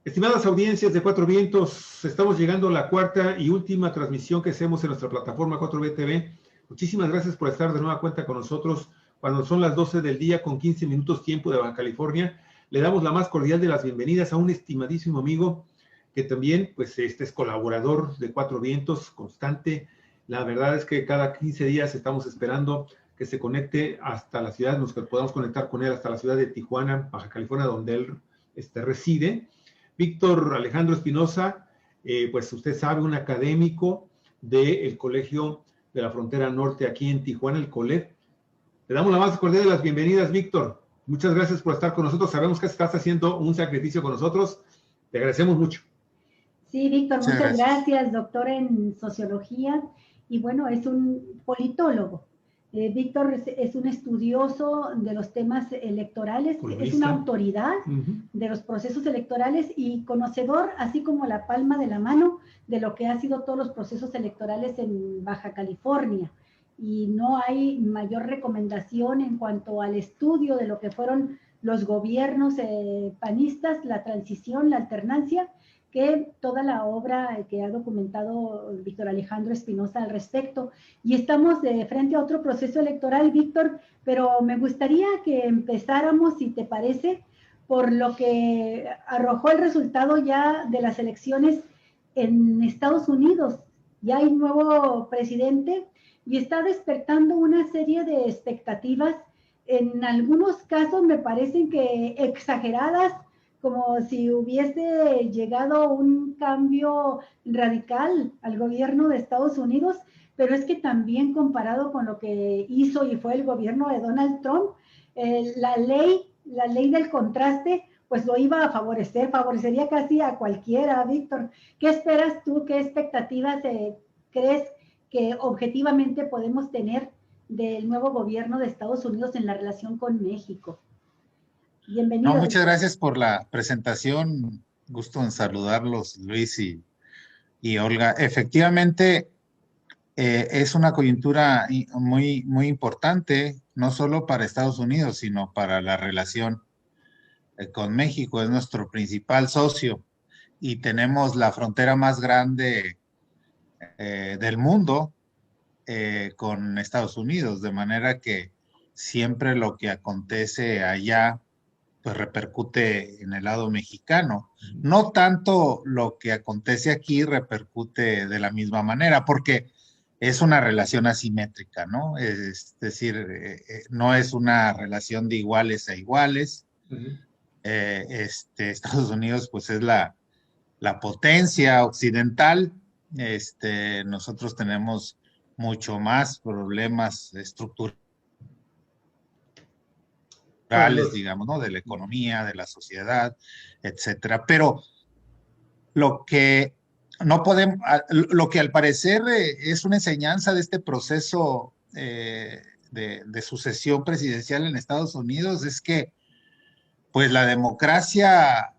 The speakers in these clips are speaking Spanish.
Estimadas audiencias de Cuatro Vientos, estamos llegando a la cuarta y última transmisión que hacemos en nuestra plataforma 4B TV. Muchísimas gracias por estar de nueva cuenta con nosotros cuando son las 12 del día con 15 minutos tiempo de Baja California. Le damos la más cordial de las bienvenidas a un estimadísimo amigo que también pues, es colaborador de Cuatro Vientos, constante. La verdad es que cada 15 días estamos esperando que se conecte hasta la ciudad, nos podamos conectar con él hasta la ciudad de Tijuana, Baja California, donde él reside. Víctor Alejandro Espinosa, pues usted sabe, un académico del Colegio de la Frontera Norte aquí en Tijuana, el COLED. Le damos la más cordial de las bienvenidas, Víctor. Muchas gracias por estar con nosotros. Sabemos que estás haciendo un sacrificio con nosotros. Te agradecemos mucho. Sí, Víctor, muchas gracias, doctor en sociología. Y bueno, es un politólogo. Víctor es un estudioso de los temas electorales, es una autoridad de los procesos electorales y conocedor, así como la palma de la mano, de lo que ha sido todos los procesos electorales en Baja California. Y no hay mayor recomendación en cuanto al estudio de lo que fueron los gobiernos panistas, la transición, la alternancia, que toda la obra que ha documentado Víctor Alejandro Espinosa al respecto. Y estamos de frente a otro proceso electoral, Víctor, pero me gustaría que empezáramos, si te parece, por lo que arrojó el resultado ya de las elecciones en Estados Unidos. Ya hay nuevo presidente y está despertando una serie de expectativas, en algunos casos me parecen que exageradas, como si hubiese llegado un cambio radical al gobierno de Estados Unidos, pero es que también comparado con lo que hizo y fue el gobierno de Donald Trump, la ley del contraste, pues lo iba a favorecer, favorecería casi a cualquiera. Víctor, ¿qué esperas tú? ¿Qué expectativas crees que objetivamente podemos tener del nuevo gobierno de Estados Unidos en la relación con México? Bienvenido. No, muchas gracias por la presentación. Gusto en saludarlos, Luis y Olga. Efectivamente, es una coyuntura muy, muy importante, no solo para Estados Unidos, sino para la relación con México. Es nuestro principal socio y tenemos la frontera más grande del mundo con Estados Unidos, de manera que siempre lo que acontece allá pues repercute en el lado mexicano. No tanto lo que acontece aquí repercute de la misma manera, porque es una relación asimétrica, ¿no? Es decir, no es una relación de iguales a iguales. Estados Unidos pues es la potencia occidental. Nosotros tenemos mucho más problemas estructurales, digamos, ¿no? De la economía, de la sociedad, etcétera. Pero lo que no podemos, lo que al parecer es una enseñanza de este proceso de sucesión presidencial en Estados Unidos es que, pues, la democracia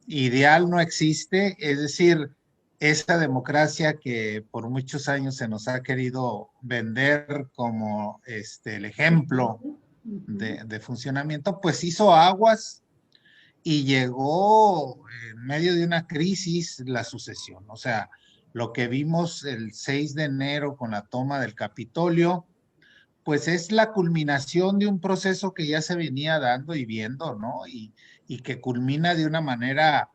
ideal no existe, es decir, esta democracia que por muchos años se nos ha querido vender como el ejemplo de funcionamiento, pues hizo aguas y llegó en medio de una crisis la sucesión. O sea, lo que vimos el 6 de enero con la toma del Capitolio, pues es la culminación de un proceso que ya se venía dando y viendo, ¿no? Y que culmina de una manera,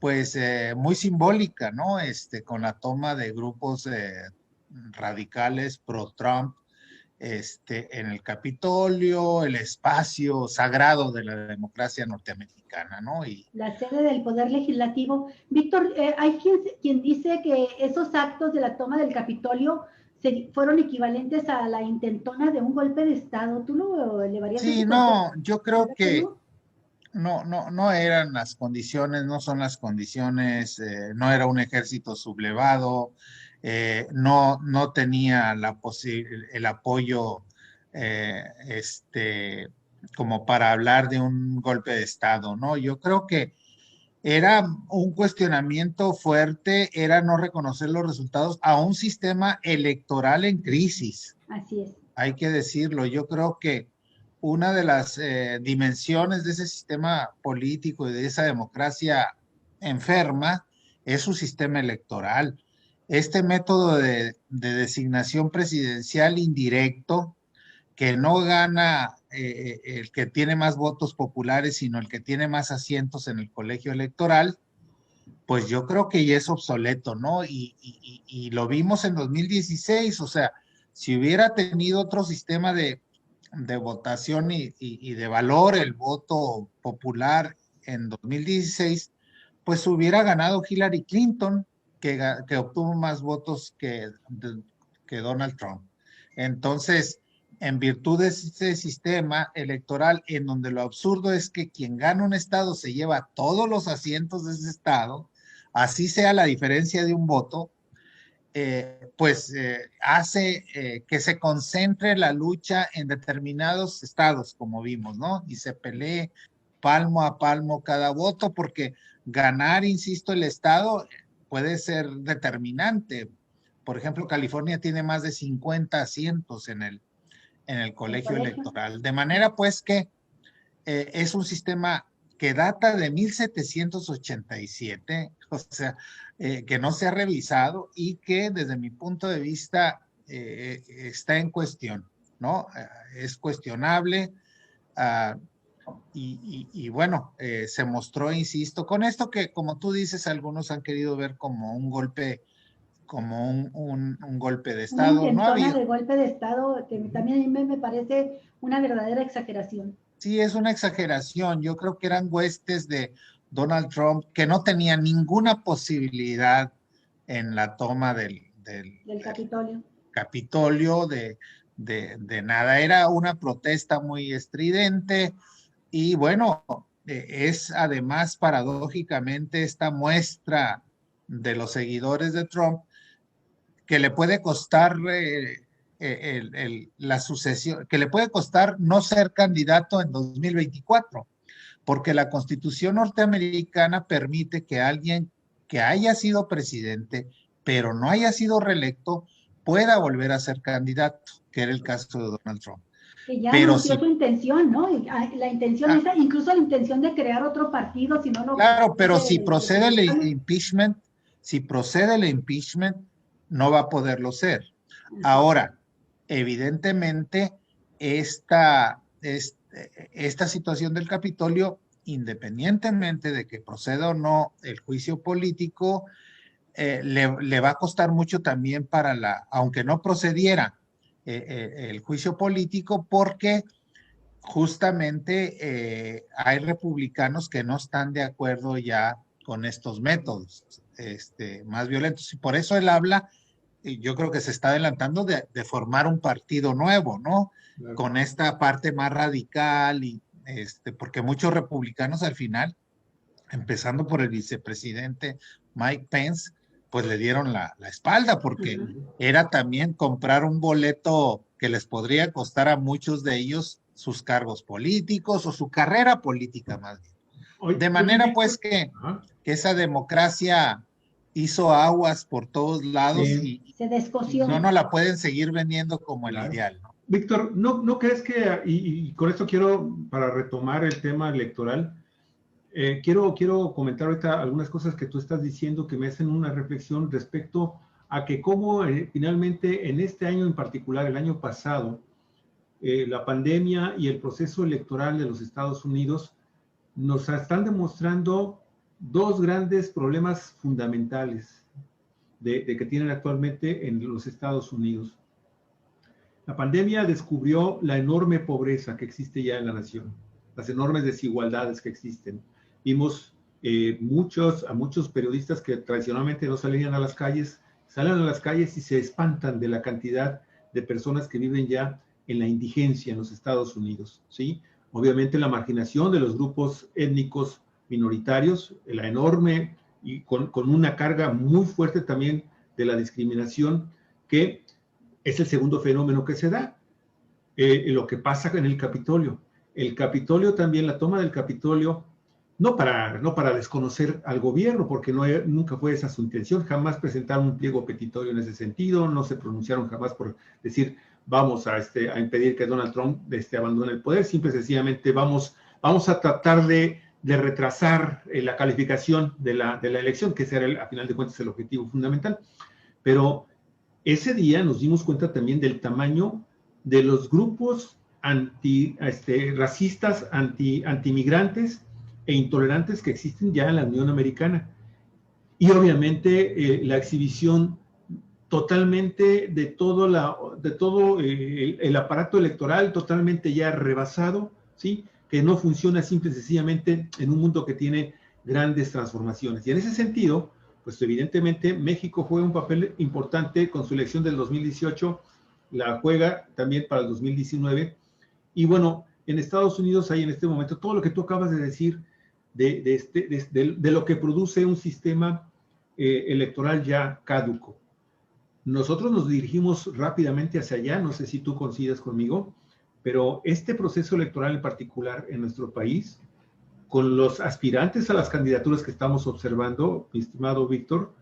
pues, muy simbólica, ¿no? Con la toma de grupos radicales pro-Trump, en el Capitolio, el espacio sagrado de la democracia norteamericana, ¿no? Y la sede del Poder Legislativo. Víctor, hay quien dice que esos actos de la toma del Capitolio fueron equivalentes a la intentona de un golpe de Estado. ¿Tú lo elevarías? Sí, no, yo creo que no eran las condiciones, no son las condiciones, no era un ejército sublevado, no tenía el apoyo como para hablar de un golpe de Estado, ¿no? Yo creo que era un cuestionamiento fuerte, era no reconocer los resultados a un sistema electoral en crisis. Así es. Hay que decirlo, yo creo que una de las dimensiones de ese sistema político y de esa democracia enferma es su sistema electoral. Este método de designación presidencial indirecto, que no gana el que tiene más votos populares, sino el que tiene más asientos en el colegio electoral, pues yo creo que ya es obsoleto, ¿no? Y lo vimos en 2016, o sea, si hubiera tenido otro sistema de votación y de valor el voto popular en 2016, pues hubiera ganado Hillary Clinton, que obtuvo más votos que Donald Trump. Entonces, en virtud de ese sistema electoral, en donde lo absurdo es que quien gana un estado se lleva todos los asientos de ese estado, así sea la diferencia de un voto, pues hace que se concentre la lucha en determinados estados, como vimos, ¿no? Y se pelee palmo a palmo cada voto, porque ganar, insisto, el estado puede ser determinante. Por ejemplo, California tiene más de 50 asientos en el colegio electoral. De manera, pues, que es un sistema que data de 1787, o sea, que no se ha revisado y que desde mi punto de vista está en cuestión, ¿no? Es cuestionable y bueno, se mostró, insisto, con esto que, como tú dices, algunos han querido ver como un golpe, como un golpe de Estado. Una intentona de golpe de Estado que también a mí me parece una verdadera exageración. Sí, es una exageración. Yo creo que eran huestes de Donald Trump que no tenían ninguna posibilidad en la toma del Capitolio, de nada. Era una protesta muy estridente y bueno, es además paradójicamente esta muestra de los seguidores de Trump que le puede costar la sucesión, que le puede costar no ser candidato en 2024, porque la Constitución norteamericana permite que alguien que haya sido presidente, pero no haya sido reelecto, pueda volver a ser candidato, que era el caso de Donald Trump. Que ya anunció su intención, ¿no? La intención esa, incluso la intención de crear otro partido, si no lo... Claro, pero si procede el impeachment, no va a poderlo ser. Ahora, evidentemente, esta situación del Capitolio, independientemente de que proceda o no el juicio político, le va a costar mucho también aunque no procediera el juicio político, porque justamente hay republicanos que no están de acuerdo ya con estos métodos más violentos. Y por eso él habla, yo creo que se está adelantando de formar un partido nuevo, ¿no? Claro. Con esta parte más radical, y porque muchos republicanos al final, empezando por el vicepresidente Mike Pence, pues le dieron la espalda, porque era también comprar un boleto que les podría costar a muchos de ellos sus cargos políticos o su carrera política más bien. De manera pues que esa democracia hizo aguas por todos lados y se descoció. No la pueden seguir vendiendo como el ideal, ¿no? Víctor, ¿no crees que, y con esto quiero, para retomar el tema electoral, quiero comentar ahorita algunas cosas que tú estás diciendo que me hacen una reflexión respecto a que cómo finalmente en este año en particular, el año pasado, la pandemia y el proceso electoral de los Estados Unidos nos están demostrando dos grandes problemas fundamentales que tienen actualmente en los Estados Unidos. La pandemia descubrió la enorme pobreza que existe ya en la nación, las enormes desigualdades que existen. Vimos a muchos periodistas que tradicionalmente no salían a las calles, salen a las calles y se espantan de la cantidad de personas que viven ya en la indigencia en los Estados Unidos, ¿sí? Obviamente la marginación de los grupos étnicos minoritarios, la enorme y con una carga muy fuerte también de la discriminación, que es el segundo fenómeno que se da. Lo que pasa en el Capitolio. El Capitolio también, la toma del Capitolio, no para desconocer al gobierno, porque nunca fue esa su intención, jamás presentaron un pliego petitorio en ese sentido, no se pronunciaron jamás por decir vamos a impedir que Donald Trump abandone el poder, simple y sencillamente vamos a tratar de de retrasar la calificación de la elección, que ese era, a final de cuentas, el objetivo fundamental. Pero ese día nos dimos cuenta también del tamaño de los grupos racistas, antimigrantes e intolerantes que existen ya en la Unión Americana. Y obviamente la exhibición totalmente de todo el aparato electoral totalmente ya rebasado, ¿sí? Que no funciona simple y sencillamente en un mundo que tiene grandes transformaciones. Y en ese sentido, pues evidentemente México juega un papel importante con su elección del 2018, la juega también para el 2019. Y bueno, en Estados Unidos hay en este momento todo lo que tú acabas de decir de lo que produce un sistema electoral ya caduco. Nosotros nos dirigimos rápidamente hacia allá, no sé si tú coincidas conmigo, pero este proceso electoral en particular en nuestro país, con los aspirantes a las candidaturas que estamos observando, mi estimado Víctor,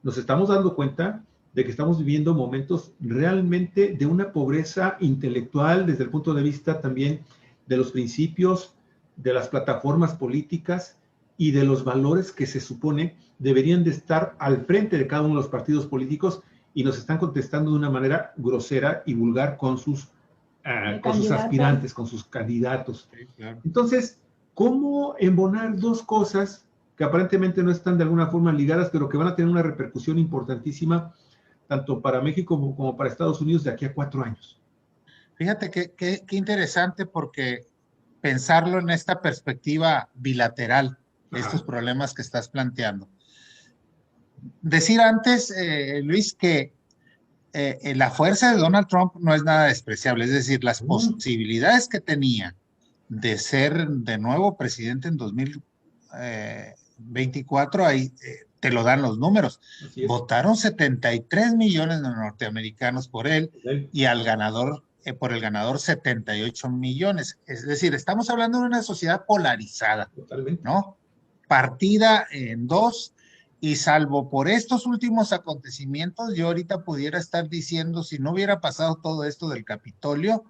nos estamos dando cuenta de que estamos viviendo momentos realmente de una pobreza intelectual desde el punto de vista también de los principios, de las plataformas políticas y de los valores que se supone deberían de estar al frente de cada uno de los partidos políticos, y nos están contestando de una manera grosera y vulgar con sus aspirantes, con sus candidatos. Sí, claro. Entonces, ¿cómo embonar dos cosas que aparentemente no están de alguna forma ligadas, pero que van a tener una repercusión importantísima tanto para México como para Estados Unidos de aquí a 4 años? Fíjate qué interesante, porque pensarlo en esta perspectiva bilateral, estos problemas que estás planteando. Decir antes, Luis, que la fuerza de Donald Trump no es nada despreciable, es decir, las posibilidades que tenía de ser de nuevo presidente en 2024, ahí te lo dan los números. Votaron 73 millones de norteamericanos por él, y al ganador, por el ganador 78 millones. Es decir, estamos hablando de una sociedad polarizada, ¿no? Partida en dos. Y salvo por estos últimos acontecimientos, yo ahorita pudiera estar diciendo, si no hubiera pasado todo esto del Capitolio,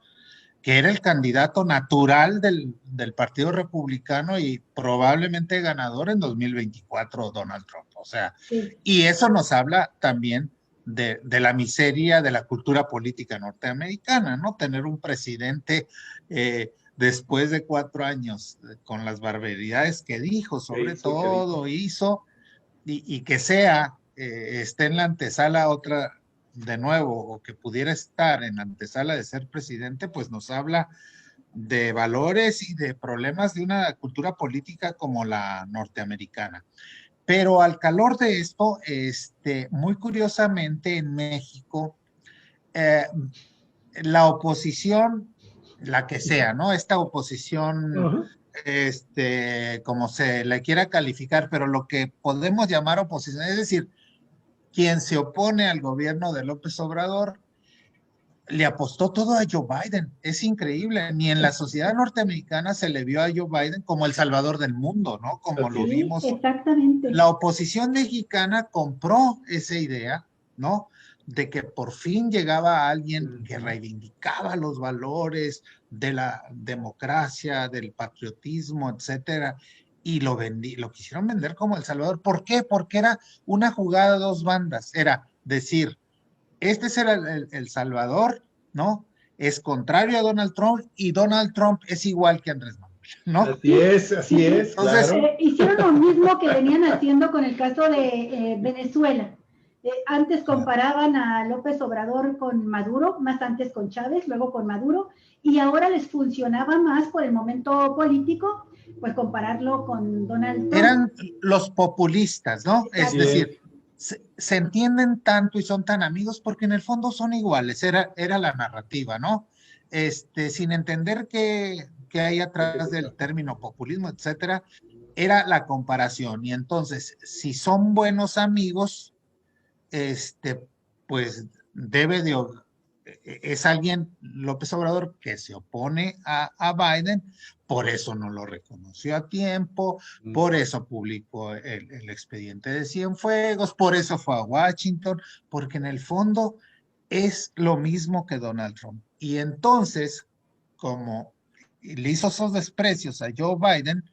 que era el candidato natural del Partido Republicano y probablemente ganador en 2024, Donald Trump. O sea, sí. Y eso nos habla también de la miseria de la cultura política norteamericana, ¿no? Tener un presidente después de 4 años con las barbaridades que dijo, sobre todo hizo, y que esté en la antesala otra de nuevo, o que pudiera estar en la antesala de ser presidente, pues nos habla de valores y de problemas de una cultura política como la norteamericana. Pero al calor de esto, muy curiosamente en México, la oposición, la que sea, ¿no? Esta oposición, como se le quiera calificar, pero lo que podemos llamar oposición, es decir, quien se opone al gobierno de López Obrador, le apostó todo a Joe Biden. Es increíble, ni en la sociedad norteamericana se le vio a Joe Biden como el salvador del mundo, ¿no? Como lo vimos. Exactamente. La oposición mexicana compró esa idea, ¿no? De que por fin llegaba alguien que reivindicaba los valores de la democracia, del patriotismo, etcétera, y lo quisieron vender como el salvador. ¿Por qué? Porque era una jugada a dos bandas. Era decir, este será el salvador, ¿no? Es contrario a Donald Trump, y Donald Trump es igual que Andrés Manuel, ¿no? Así es. Entonces, claro. Hicieron lo mismo que venían haciendo con el caso de Venezuela. Antes comparaban a López Obrador con Maduro, más antes con Chávez, luego con Maduro, y ahora les funcionaba más por el momento político, pues compararlo con Donald Trump. Eran los populistas, ¿no? Es decir, se entienden tanto y son tan amigos porque en el fondo son iguales, era la narrativa, ¿no? Sin entender qué hay atrás del término populismo, etcétera, era la comparación. Y entonces, si son buenos amigos, pues es alguien, López Obrador, que se opone a Biden, por eso no lo reconoció a tiempo, por eso publicó el expediente de Cienfuegos, por eso fue a Washington, porque en el fondo es lo mismo que Donald Trump. Y entonces, como le hizo esos desprecios a Joe Biden,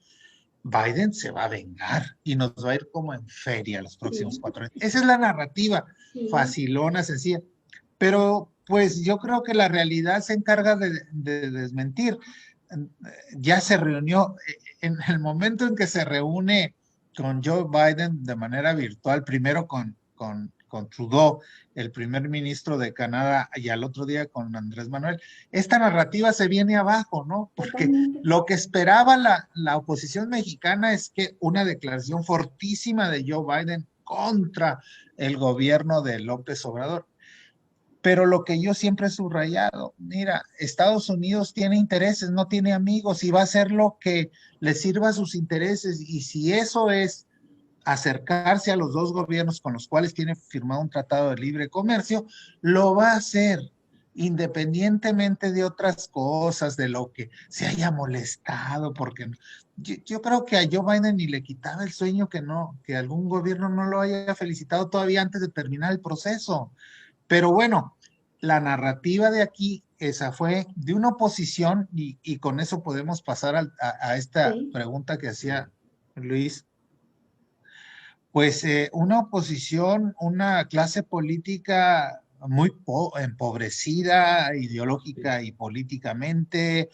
Biden se va a vengar y nos va a ir como en feria los próximos 4 años. Esa es la narrativa, facilona, sencilla. Pero pues yo creo que la realidad se encarga de desmentir. Ya se reunió, en el momento en que se reúne con Joe Biden de manera virtual, primero con Trudeau, el primer ministro de Canadá, y al otro día con Andrés Manuel, esta narrativa se viene abajo, ¿no? Porque lo que esperaba la oposición mexicana es que una declaración fortísima de Joe Biden contra el gobierno de López Obrador. Pero lo que yo siempre he subrayado, mira, Estados Unidos tiene intereses, no tiene amigos, y va a hacer lo que le sirva a sus intereses, y si eso es acercarse a los dos gobiernos con los cuales tiene firmado un tratado de libre comercio, lo va a hacer, independientemente de otras cosas, de lo que se haya molestado, porque yo creo que a Joe Biden ni le quitaba el sueño que algún gobierno no lo haya felicitado todavía antes de terminar el proceso. Pero bueno, la narrativa de aquí, esa fue de una oposición, y con eso podemos pasar a esta pregunta que hacía Luis. Pues una oposición, una clase política muy empobrecida ideológica y políticamente,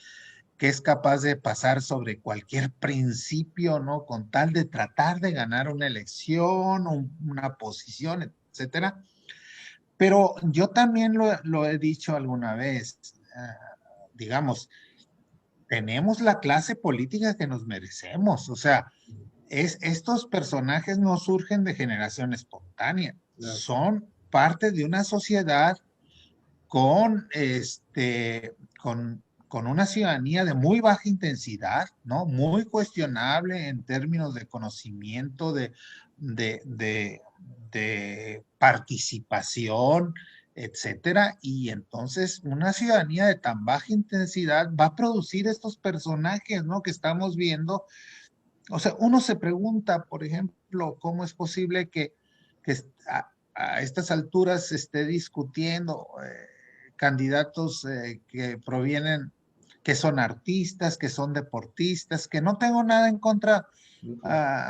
que es capaz de pasar sobre cualquier principio, ¿no? Con tal de tratar de ganar una elección, una posición, etcétera. Pero yo también lo he dicho alguna vez, digamos, tenemos la clase política que nos merecemos, o sea, estos personajes no surgen de generación espontánea, son parte de una sociedad con una ciudadanía de muy baja intensidad, ¿no? Muy cuestionable en términos de conocimiento, de participación, etcétera, y entonces una ciudadanía de tan baja intensidad va a producir estos personajes, ¿no? Que estamos viendo. O sea, uno se pregunta, por ejemplo, cómo es posible que a estas alturas se esté discutiendo candidatos que provienen, que son artistas, que son deportistas, que no tengo nada en contra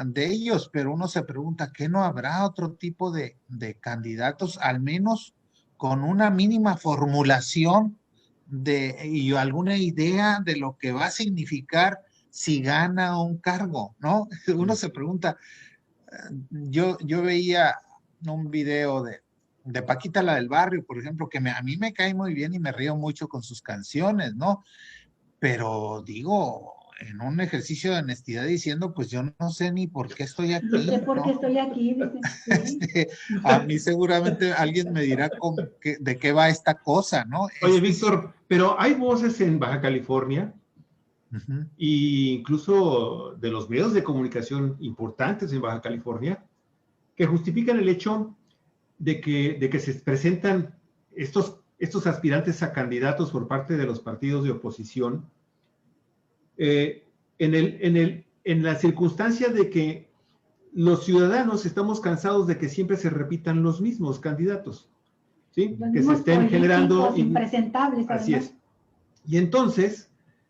de ellos, pero uno se pregunta, ¿qué no habrá otro tipo de candidatos, al menos con una mínima formulación y alguna idea de lo que va a significar si gana un cargo, ¿no? Uno se pregunta, yo veía un video de Paquita la del Barrio, por ejemplo, que a mí me cae muy bien y me río mucho con sus canciones, ¿no? Pero digo, en un ejercicio de honestidad diciendo, pues yo no sé ni por qué estoy aquí. No sé por qué estoy aquí. A mí seguramente alguien me dirá de qué va esta cosa, ¿no? Oye, Víctor, pero hay voces en Baja California, e incluso de los medios de comunicación importantes en Baja California, que justifican el hecho de que se presentan estos aspirantes a candidatos por parte de los partidos de oposición en la circunstancia de que los ciudadanos estamos cansados de que siempre se repitan los mismos candidatos, ¿sí? Que se estén generando impresentables. Así es. Y entonces,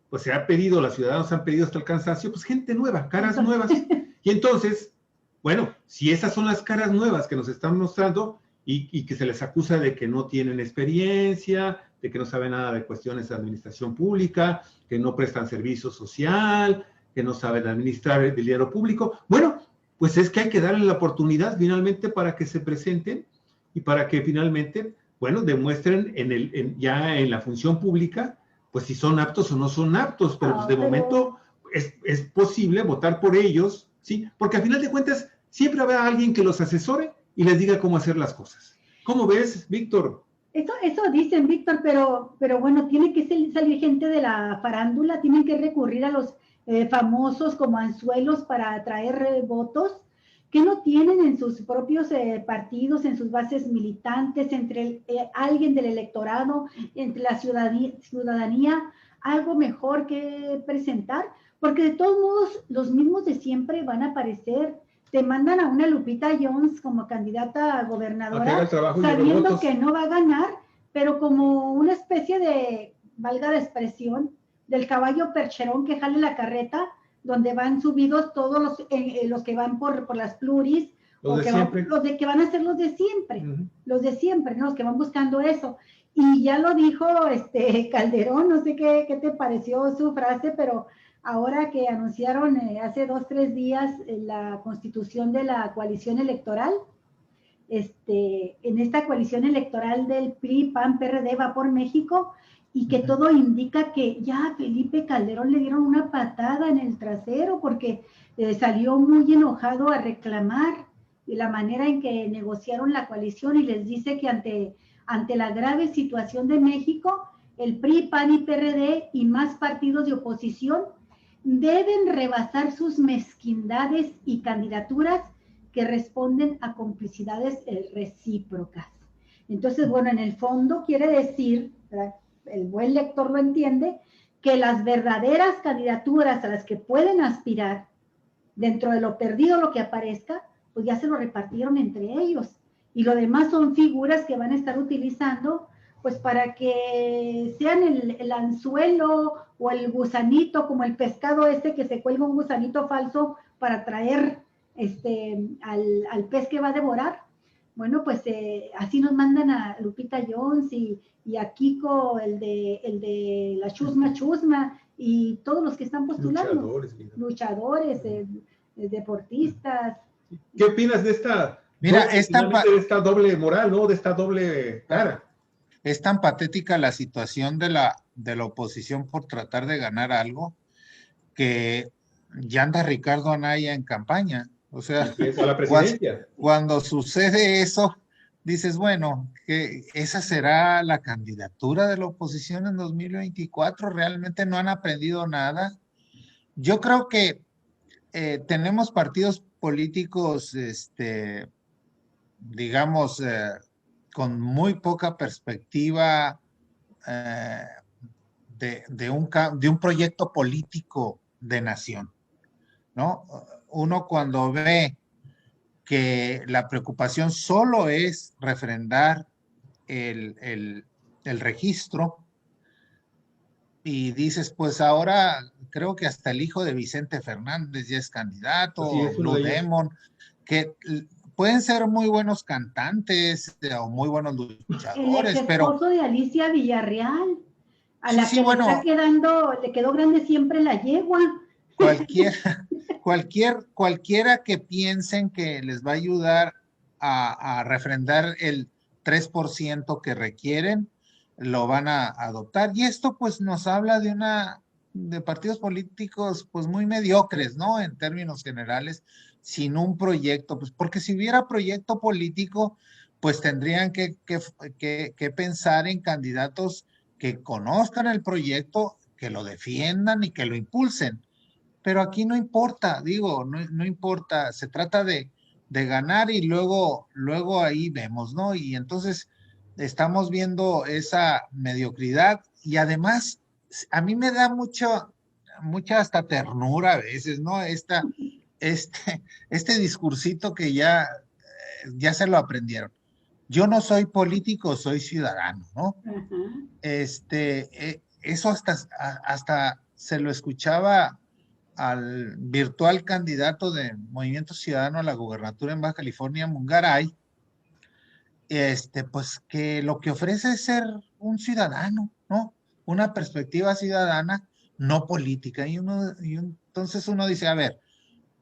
pues los ciudadanos han pedido hasta el cansancio, pues gente nueva, caras nuevas. Y entonces, bueno, si esas son las caras nuevas que nos están mostrando y que se les acusa de que no tienen experiencia, de que no saben nada de cuestiones de administración pública, que no prestan servicio social, que no saben administrar el dinero público, bueno, pues es que hay que darle la oportunidad finalmente para que se presenten y para que finalmente, bueno, demuestren ya en la función pública, pues si son aptos o no son aptos, pero pues de momento es posible votar por ellos, ¿sí? Porque al final de cuentas siempre habrá alguien que los asesore y les diga cómo hacer las cosas. ¿Cómo ves, Víctor? Eso dicen, Víctor, pero bueno, tiene que salir gente de la farándula, tienen que recurrir a los famosos como anzuelos para atraer votos que no tienen en sus propios partidos, en sus bases militantes, entre alguien del electorado, entre la ciudadanía, algo mejor que presentar, porque de todos modos los mismos de siempre van a aparecer. Te mandan a una Lupita Jones como candidata a gobernadora, sabiendo que no va a ganar, pero como una especie de, valga la expresión, del caballo percherón que jale la carreta donde van subidos todos los que van por las pluris, los que van a ser los de siempre, los de siempre, ¿no? Los que van buscando eso. Y ya lo dijo Calderón, no sé qué te pareció su frase, pero ahora que anunciaron hace 2, 3 días la constitución de la coalición electoral, en esta coalición electoral del PRI, PAN, PRD, va por México, y que todo indica que ya a Felipe Calderón le dieron una patada en el trasero porque salió muy enojado a reclamar la manera en que negociaron la coalición y les dice que ante la grave situación de México, el PRI, PAN y PRD y más partidos de oposición deben rebasar sus mezquindades y candidaturas que responden a complicidades recíprocas. Entonces, bueno, en el fondo quiere decir, ¿verdad?, el buen lector lo entiende, que las verdaderas candidaturas a las que pueden aspirar, dentro de lo perdido, lo que aparezca, pues ya se lo repartieron entre ellos. Y lo demás son figuras que van a estar utilizando, pues para que sean el anzuelo o el gusanito, como el pescado que se cuelga un gusanito falso para atraer al pez que va a devorar. Bueno, pues así nos mandan a Lupita Jones y a Kiko, el de la Chusma, y todos los que están postulando. Luchadores, deportistas. ¿Qué opinas de esta, de esta doble moral, ¿no? De esta doble cara? Es tan patética la situación de la oposición por tratar de ganar algo que ya anda Ricardo Anaya en campaña. O sea, a la presidencia. Cuando sucede eso, dices, bueno, que esa será la candidatura de la oposición en 2024. Realmente no han aprendido nada. Yo creo que tenemos partidos políticos, digamos, con muy poca perspectiva de un proyecto político de nación, ¿no? Uno cuando ve que la preocupación solo es refrendar el registro y dices, pues ahora creo que hasta el hijo de Vicente Fernández ya es candidato, Blue Demon, que pueden ser muy buenos cantantes o muy buenos luchadores, el esposo de Alicia Villarreal, a la que le quedó grande siempre la yegua. Cualquiera que piensen que les va a ayudar a refrendar el 3% que requieren, lo van a adoptar. Y esto pues nos habla de partidos políticos pues muy mediocres, ¿no? En términos generales, sin un proyecto, pues porque si hubiera proyecto político, pues tendrían que pensar en candidatos que conozcan el proyecto, que lo defiendan y que lo impulsen. Pero aquí no importa, no importa, se trata de ganar y luego ahí vemos, ¿no? Y entonces estamos viendo esa mediocridad y además a mí me da mucha hasta ternura a veces, ¿no? Este discursito que ya se lo aprendieron. Yo no soy político, soy ciudadano, ¿no? Uh-huh. Eso hasta se lo escuchaba al virtual candidato de Movimiento Ciudadano a la gubernatura en Baja California, Mungaray, pues que lo que ofrece es ser un ciudadano, ¿no? Una perspectiva ciudadana, no política. Entonces uno dice, a ver,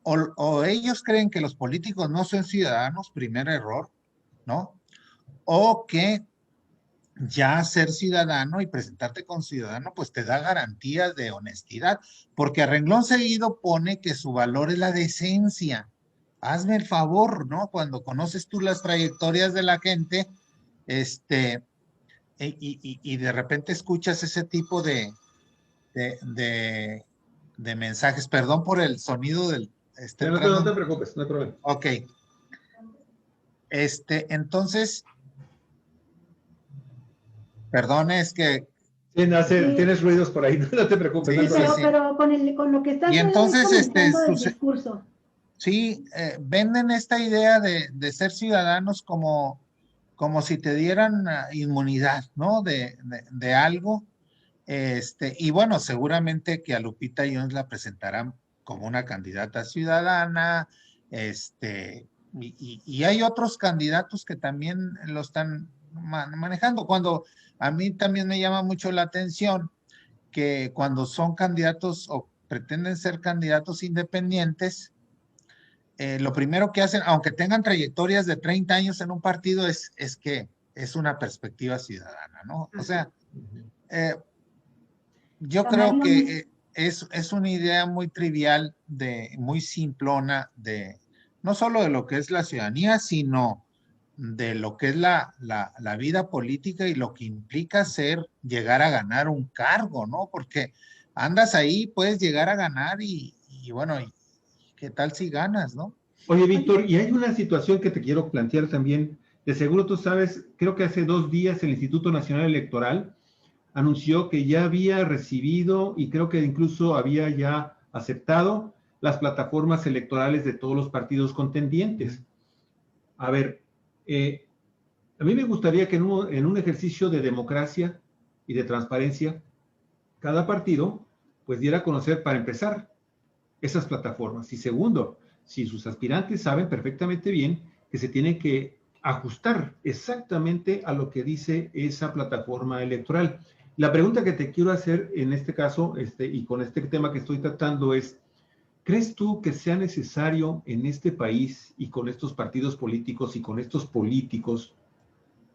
o ellos creen que los políticos no son ciudadanos, primer error, ¿no? O que ya ser ciudadano y presentarte con ciudadano, pues te da garantías de honestidad, porque a renglón seguido pone que su valor es la decencia. Hazme el favor, ¿no? Cuando conoces tú las trayectorias de la gente, y de repente escuchas ese tipo de mensajes. Perdón por el sonido del... no te preocupes, no hay problema. Ok. Entonces... Perdón, es que... Tienes ruidos por ahí, no te preocupes. Sí, pero con lo que estás y entonces, comentando del discurso. Sí, venden esta idea de ser ciudadanos como si te dieran inmunidad, ¿no? De algo. Y bueno, seguramente que a Lupita Jones la presentarán como una candidata ciudadana, y hay otros candidatos que también lo están manejando. Cuando a mí también me llama mucho la atención que cuando son candidatos o pretenden ser candidatos independientes, lo primero que hacen, aunque tengan trayectorias de 30 años en un partido, es que es una perspectiva ciudadana, ¿no? O sea, yo creo que es una idea muy trivial, muy simplona, no solo de lo que es la ciudadanía, sino de lo que es la vida política y lo que implica llegar a ganar un cargo, ¿no? Porque andas ahí, puedes llegar a ganar y bueno, ¿qué tal si ganas, no? Oye, Víctor, y hay una situación que te quiero plantear también. De seguro tú sabes, creo que hace 2 días el Instituto Nacional Electoral anunció que ya había recibido y creo que incluso había ya aceptado las plataformas electorales de todos los partidos contendientes. A ver, a mí me gustaría que en un ejercicio de democracia y de transparencia, cada partido pues diera a conocer, para empezar, esas plataformas. Y segundo, si sus aspirantes saben perfectamente bien que se tienen que ajustar exactamente a lo que dice esa plataforma electoral. La pregunta que te quiero hacer en este caso, y con este tema que estoy tratando es, ¿crees tú que sea necesario en este país y con estos partidos políticos y con estos políticos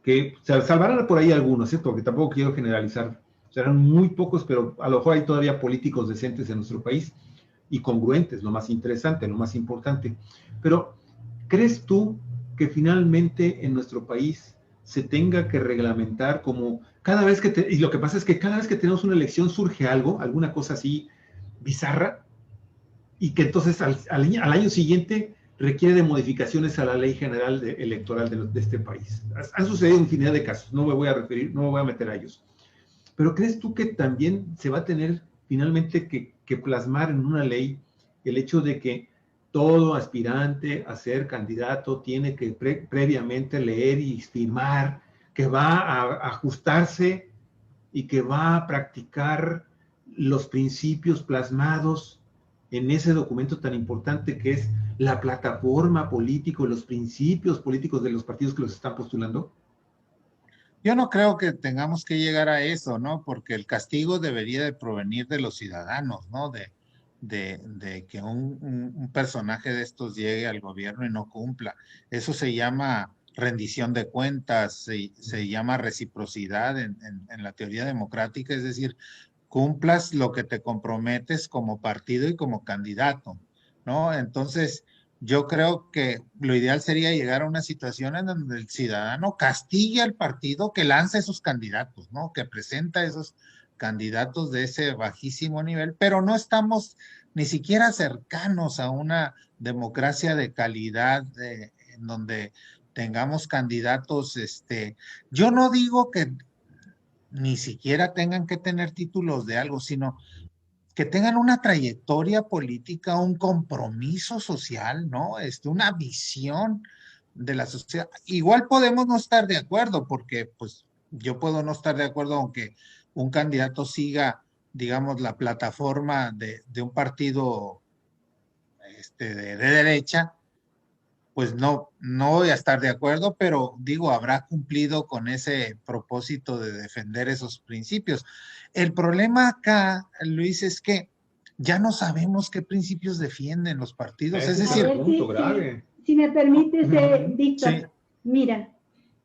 que salvarán por ahí algunos, porque tampoco quiero generalizar, serán muy pocos, pero a lo mejor hay todavía políticos decentes en nuestro país y congruentes, lo más interesante, lo más importante. Pero, ¿crees tú que finalmente en nuestro país se tenga que reglamentar como cada vez que, y lo que pasa es que cada vez que tenemos una elección surge algo, alguna cosa así bizarra, y que entonces al año siguiente requiere de modificaciones a la ley general electoral de este país? Han sucedido infinidad de casos, no me voy a referir, no me voy a meter a ellos. Pero ¿crees tú que también se va a tener finalmente que plasmar en una ley el hecho de que todo aspirante a ser candidato tiene que previamente leer y firmar, que va a ajustarse y que va a practicar los principios plasmados en ese documento tan importante que es la plataforma política, los principios políticos de los partidos que los están postulando? Yo no creo que tengamos que llegar a eso, ¿no? Porque el castigo debería de provenir de los ciudadanos, ¿no? De que un personaje de estos llegue al gobierno y no cumpla. Eso se llama rendición de cuentas, se llama reciprocidad en la teoría democrática, es decir, cumplas lo que te comprometes como partido y como candidato, ¿no? Entonces, yo creo que lo ideal sería llegar a una situación en donde el ciudadano castigue al partido que lanza esos candidatos, ¿no? Que presenta esos candidatos de ese bajísimo nivel, pero no estamos ni siquiera cercanos a una democracia de calidad en donde tengamos candidatos, yo no digo que ni siquiera tengan que tener títulos de algo, sino que tengan una trayectoria política, un compromiso social, ¿no? Una visión de la sociedad. Igual podemos no estar de acuerdo, porque pues yo puedo no estar de acuerdo aunque un candidato siga, digamos, la plataforma de un partido de derecha, pues no voy a estar de acuerdo, pero digo, habrá cumplido con ese propósito de defender esos principios. El problema acá, Luis, es que ya no sabemos qué principios defienden los partidos. Es decir, a ver, si me permites, Víctor, sí. Mira,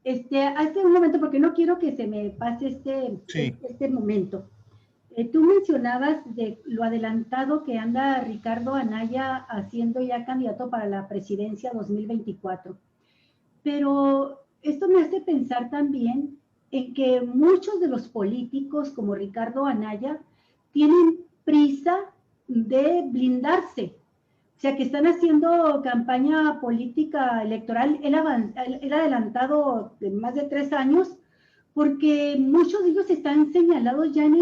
hace un momento, porque no quiero que se me pase este momento. Tú mencionabas de lo adelantado que anda Ricardo Anaya haciendo ya candidato para la presidencia 2024. Pero esto me hace pensar también en que muchos de los políticos como Ricardo Anaya tienen prisa de blindarse. O sea, que están haciendo campaña política electoral, él adelantado de más de 3 años, porque muchos de ellos están señalados ya en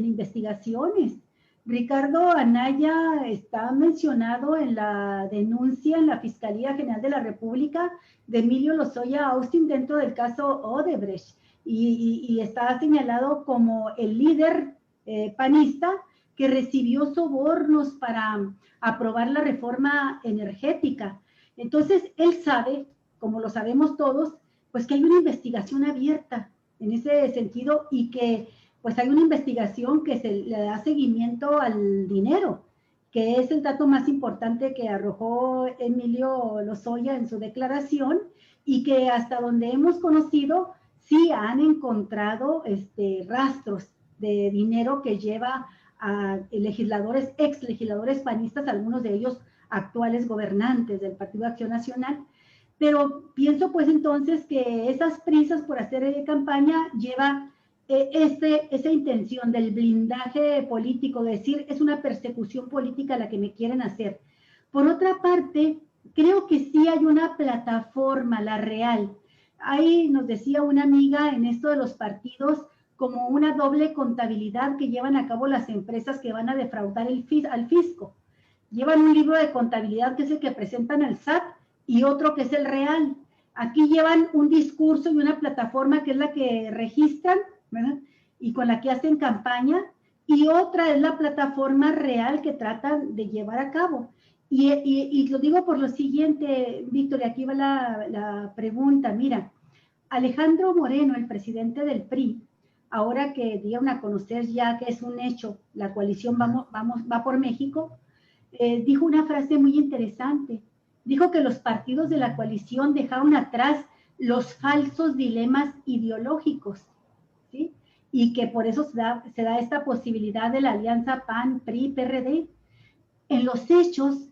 investigaciones. Ricardo Anaya está mencionado en la denuncia en la Fiscalía General de la República de Emilio Lozoya Austin dentro del caso Odebrecht, y está señalado como el líder panista que recibió sobornos para aprobar la reforma energética. Entonces, él sabe, como lo sabemos todos, pues que hay una investigación abierta en ese sentido y que pues hay una investigación que se le da seguimiento al dinero, que es el dato más importante que arrojó Emilio Lozoya en su declaración, y que hasta donde hemos conocido sí han encontrado rastros de dinero que lleva a legisladores, ex legisladores panistas, algunos de ellos actuales gobernantes del Partido de Acción Nacional. Pero pienso pues entonces que esas prisas por hacer campaña lleva esa intención del blindaje político, decir es una persecución política la que me quieren hacer. Por otra parte, creo que sí hay una plataforma, la real. Ahí nos decía una amiga en esto de los partidos, como una doble contabilidad que llevan a cabo las empresas que van a defraudar al fisco. Llevan un libro de contabilidad que es el que presentan al SAT y otro que es el real. Aquí llevan un discurso y una plataforma que es la que registran, ¿verdad? Y con la que hacen campaña, y otra es la plataforma real que tratan de llevar a cabo. Y lo digo por lo siguiente, Víctor, y aquí va la pregunta. Mira, Alejandro Moreno, el presidente del PRI, ahora que dieron a conocer ya que es un hecho, la coalición va por México, dijo una frase muy interesante. Dijo que los partidos de la coalición dejaron atrás los falsos dilemas ideológicos, ¿sí? Y que por eso se da esta posibilidad de la alianza PAN, PRI, PRD. En los hechos,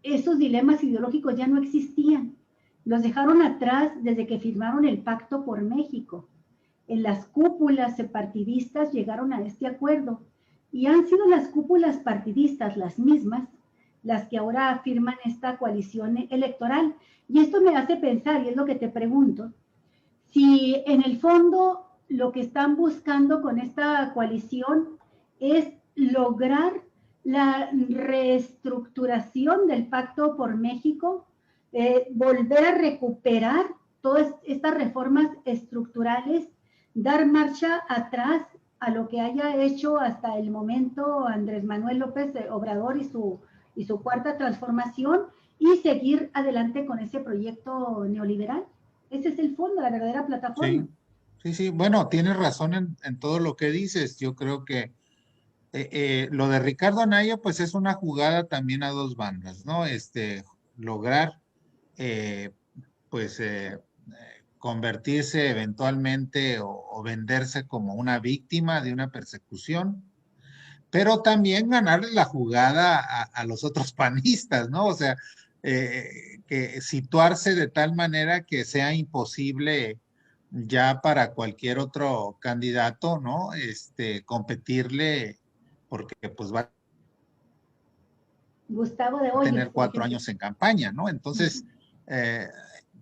esos dilemas ideológicos ya no existían. Los dejaron atrás desde que firmaron el Pacto por México. En las cúpulas partidistas llegaron a este acuerdo y han sido las cúpulas partidistas las mismas las que ahora firman esta coalición electoral. Y esto me hace pensar, y es lo que te pregunto, si en el fondo lo que están buscando con esta coalición es lograr la reestructuración del Pacto por México, volver a recuperar todas estas reformas estructurales, dar marcha atrás a lo que haya hecho hasta el momento Andrés Manuel López Obrador y su cuarta transformación, y seguir adelante con ese proyecto neoliberal. Ese es el fondo, la verdadera plataforma. Sí. Bueno, tienes razón en todo lo que dices. Yo creo que lo de Ricardo Anaya, pues es una jugada también a dos bandas, ¿no? Lograr, convertirse eventualmente o venderse como una víctima de una persecución, pero también ganarle la jugada a los otros panistas, ¿no? O sea, que situarse de tal manera que sea imposible ya para cualquier otro candidato, ¿no? Competirle, porque pues va Gustavo de a tener 4 años en campaña, ¿no? Entonces,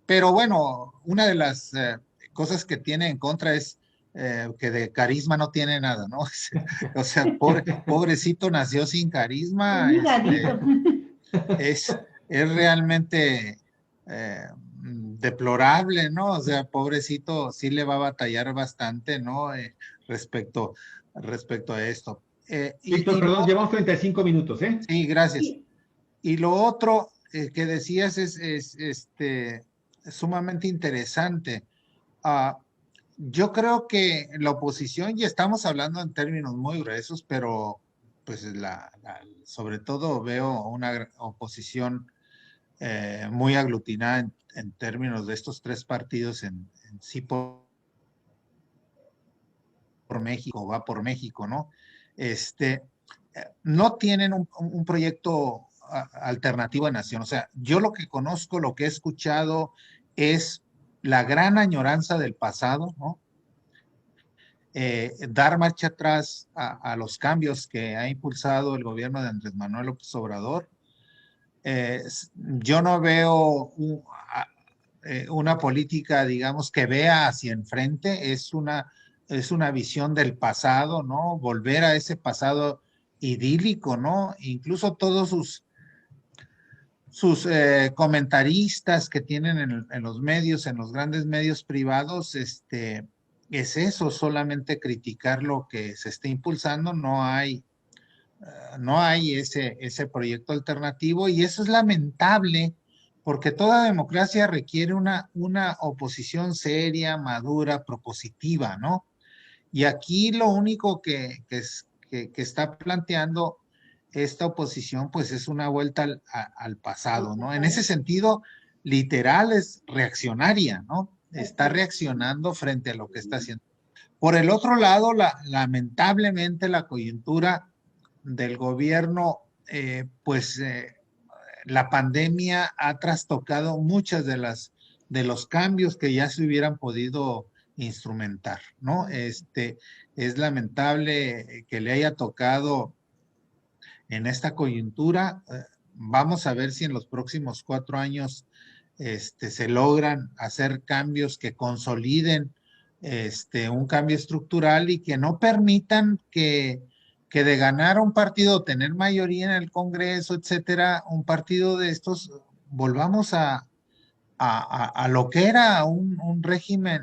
pero bueno, una de las cosas que tiene en contra es que de carisma no tiene nada, ¿no? O sea, pobrecito nació sin carisma, es realmente deplorable, ¿no? O sea, pobrecito sí le va a batallar bastante, ¿no? Respecto a esto. Víctor, perdón, llevamos 35 minutos, ¿eh? Sí, gracias. Y lo otro que decías es sumamente interesante. Yo creo que la oposición, y estamos hablando en términos muy gruesos, pero pues sobre todo veo una oposición muy aglutinada en términos de estos tres partidos en sí por México, va por México, ¿no? No tienen un proyecto alternativo a nación. O sea, yo lo que conozco, lo que he escuchado es la gran añoranza del pasado, ¿no? Dar marcha atrás a los cambios que ha impulsado el gobierno de Andrés Manuel López Obrador. Yo no veo una política, digamos, que vea hacia enfrente, es una visión del pasado, ¿no? Volver a ese pasado idílico, ¿no? Incluso todos sus comentaristas que tienen en los medios, en los grandes medios privados, es eso, solamente criticar lo que se está impulsando, no hay no hay ese proyecto alternativo, y eso es lamentable, porque toda democracia requiere una oposición seria, madura, propositiva, ¿no? Y aquí lo único que está planteando esta oposición, pues es una vuelta al pasado, ¿no? En ese sentido, literal es reaccionaria, ¿no? Está reaccionando frente a lo que está haciendo. Por el otro lado, lamentablemente la coyuntura del gobierno, la pandemia ha trastocado muchas de los cambios que ya se hubieran podido instrumentar, ¿no? Es lamentable que le haya tocado en esta coyuntura. Vamos a ver si en los próximos 4 años se logran hacer cambios que consoliden un cambio estructural y que no permitan que de ganar un partido, tener mayoría en el Congreso, etcétera, un partido de estos, volvamos a lo que era un régimen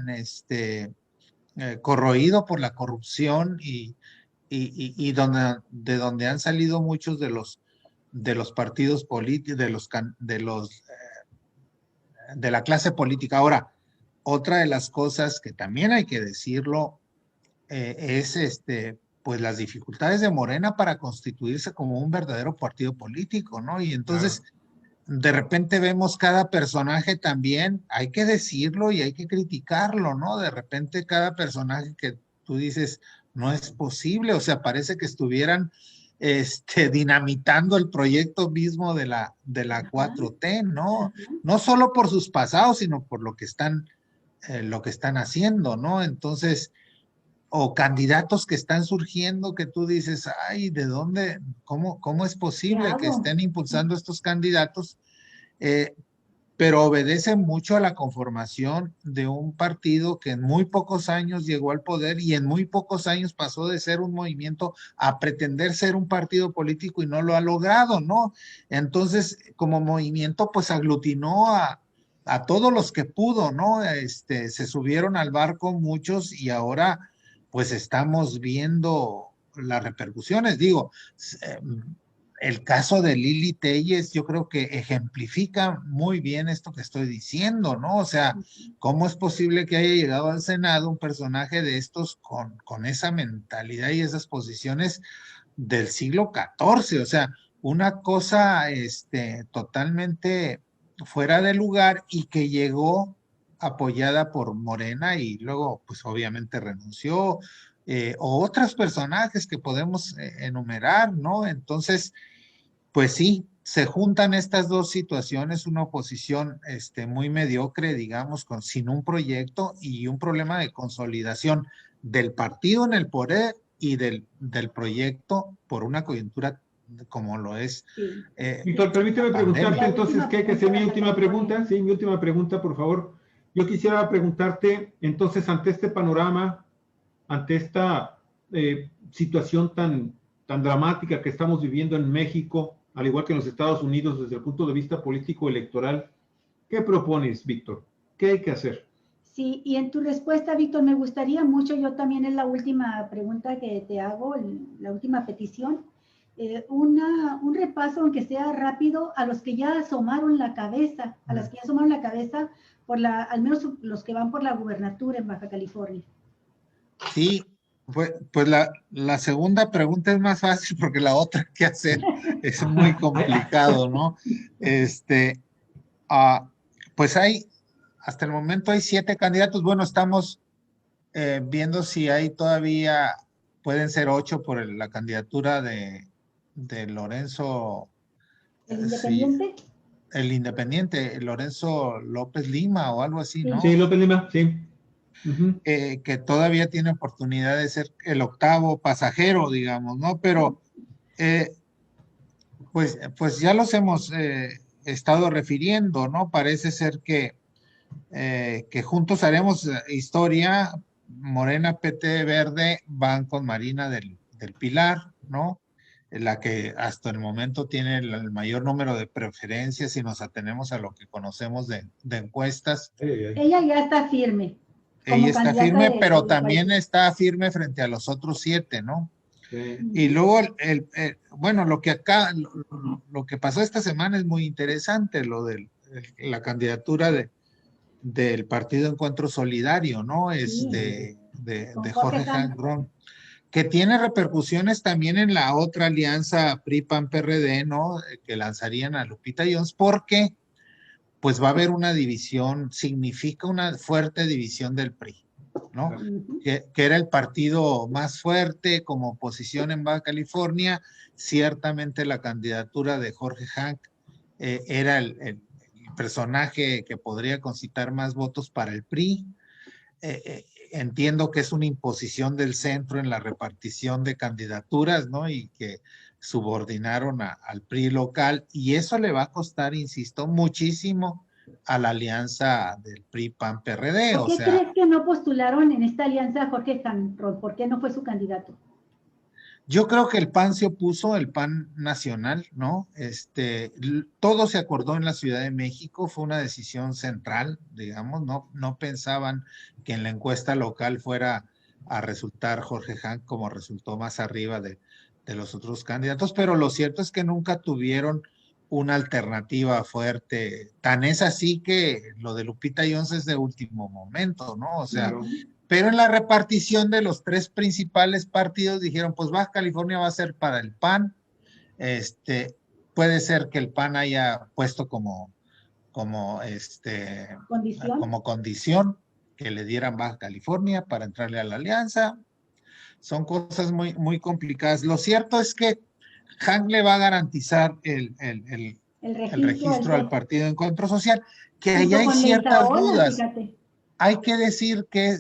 corroído por la corrupción y de donde han salido muchos de los partidos políticos, de la clase política. Ahora, otra de las cosas que también hay que decirlo es pues las dificultades de Morena para constituirse como un verdadero partido político, ¿no? Y entonces, de repente vemos cada personaje también, hay que decirlo y hay que criticarlo, ¿no? De repente cada personaje que tú dices, no es posible, o sea, parece que estuvieran dinamitando el proyecto mismo de la 4T, ¿no? No solo por sus pasados, sino por lo que están haciendo, ¿no? Entonces, o candidatos que están surgiendo que tú dices, ay, ¿de dónde? ¿Cómo es posible que estén impulsando estos candidatos? Pero obedecen mucho a la conformación de un partido que en muy pocos años llegó al poder y en muy pocos años pasó de ser un movimiento a pretender ser un partido político y no lo ha logrado, ¿no? Entonces, como movimiento, pues aglutinó a todos los que pudo, ¿no? Se subieron al barco muchos y ahora pues estamos viendo las repercusiones. Digo, el caso de Lili Telles yo creo que ejemplifica muy bien esto que estoy diciendo, ¿no? O sea, ¿cómo es posible que haya llegado al Senado un personaje de estos con esa mentalidad y esas posiciones del siglo XIV? O sea, una cosa totalmente fuera de lugar y que llegó apoyada por Morena y luego pues obviamente renunció, o otros personajes que podemos enumerar, ¿no? Entonces, pues sí, se juntan estas dos situaciones, una oposición muy mediocre, digamos, sin un proyecto y un problema de consolidación del partido en el poder y del proyecto por una coyuntura como lo es. Víctor, permíteme preguntarte entonces, que es mi última pregunta, sí, mi última pregunta, por favor. Yo quisiera preguntarte, entonces, ante este panorama, ante esta situación tan dramática que estamos viviendo en México, al igual que en los Estados Unidos, desde el punto de vista político electoral, ¿qué propones, Víctor? ¿Qué hay que hacer? Sí, y en tu respuesta, Víctor, me gustaría mucho, yo también es la última pregunta que te hago, la última petición, un repaso, aunque sea rápido, a los que ya asomaron la cabeza, a las que ya asomaron la cabeza, al menos los que van por la gubernatura en Baja California. Sí, pues la segunda pregunta es más fácil porque la otra que hacer es muy complicado, ¿no? Pues hasta el momento hay 7 candidatos. Bueno, estamos viendo si hay todavía, pueden ser 8 por la candidatura de Lorenzo. ¿El independiente? Sí, el independiente, Lorenzo López Lima o algo así, ¿no? Sí, López Lima, sí. Que todavía tiene oportunidad de ser el 8º pasajero, digamos, ¿no? Pero pues ya los hemos estado refiriendo, ¿no? Parece ser que juntos haremos historia. Morena, PT, Verde van con Marina del Pilar, ¿no? La que hasta el momento tiene el mayor número de preferencias si nos atenemos a lo que conocemos de encuestas. Ella ya está firme. Ella está firme, pero también está firme frente a los otros 7, ¿no? Sí. Y luego, bueno, lo que pasó esta semana es muy interesante, lo de la candidatura del Partido Encuentro Solidario, ¿no? Sí. Con De Jorge Jorge Hank. Hank, que tiene repercusiones también en la otra alianza PRI-PAN-PRD, ¿no? Que lanzarían a Lupita Jones, porque pues va a haber una división, significa una fuerte división del PRI, ¿no? Que era el partido más fuerte como oposición en Baja California. Ciertamente la candidatura de Jorge Hank era el personaje que podría concitar más votos para el PRI. Entiendo que es una imposición del centro en la repartición de candidaturas, ¿no? Y que subordinaron al PRI local, y eso le va a costar, insisto, muchísimo a la alianza del PRI-PAN-PRD. ¿Por qué crees que no postularon en esta alianza a Jorge Hank? ¿Por qué no fue su candidato? Yo creo que el PAN se opuso, el PAN nacional, ¿no? Todo se acordó en la Ciudad de México, fue una decisión central, digamos, no pensaban que en la encuesta local fuera a resultar Jorge Hank como resultó más arriba de los otros candidatos, pero lo cierto es que nunca tuvieron una alternativa fuerte. Tan es así que lo de Lupita Jones es de último momento, ¿no? O sea, Claro. pero en la repartición de los tres principales partidos dijeron, pues Baja California va a ser para el PAN. Puede ser que el PAN haya puesto como condición que le dieran Baja California para entrarle a la alianza. Son cosas muy, muy complicadas. Lo cierto es que Hank le va a garantizar el registro al Partido de Encuentro Social, que ahí hay ciertas dudas. Fíjate. Hay que decir que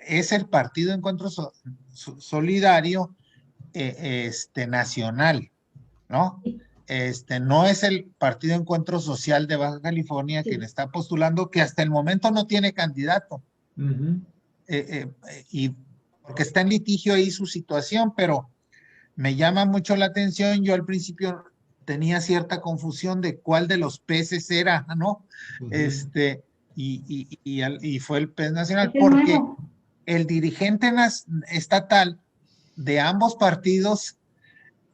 es el Partido de Encuentro Solidario nacional, ¿no? No es el Partido de Encuentro Social de Baja California quien está postulando, que hasta el momento no tiene candidato. Y porque está en litigio ahí su situación, pero me llama mucho la atención. Yo al principio tenía cierta confusión de cuál de los peces era, ¿no? Y fue el pez nacional, porque el dirigente estatal de ambos partidos